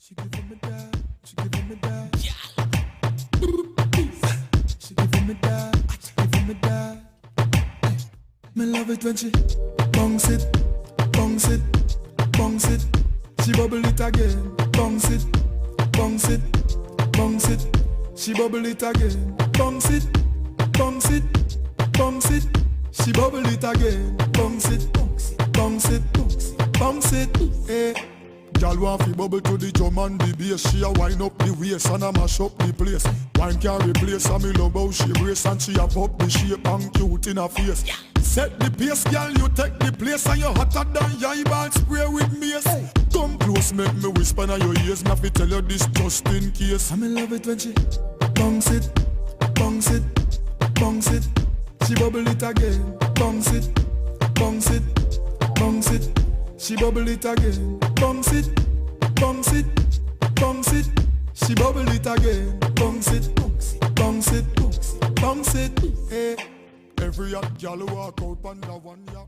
She giving me that, she giving me that. She giving me that, she giving me that. Me love it when she bounce it, bounce it, bounce it. She bubble it again, bounce it, bounce it, bounce it. She bubble it again, bounce it, bounce it, bounce it. She bubble it again, bounce it, bounce it, bounce it, bounce it. Hey. Girl want fi bubble to the drum and the bass. She a wind up the waist and a mash up the place. Wine can't replace and me love how she brace. And she have up the shape and cute in her face. Set the pace, girl, you take the place. And you hotter than your eyeball spray with mace. Come close, make me whisper in your ears. Me fi tell you this just in case. I'm in love it when she bounce it, bounce it, bounce it. She bubble it again, bounce it, bounce it, bounce it. She bubble it again, bounce it, bounce it, bounce it. She bubble it again, bounce it, bounce it, bounce it, bounce it, bounce it. Hey. Every hot gal walk out on the one ya.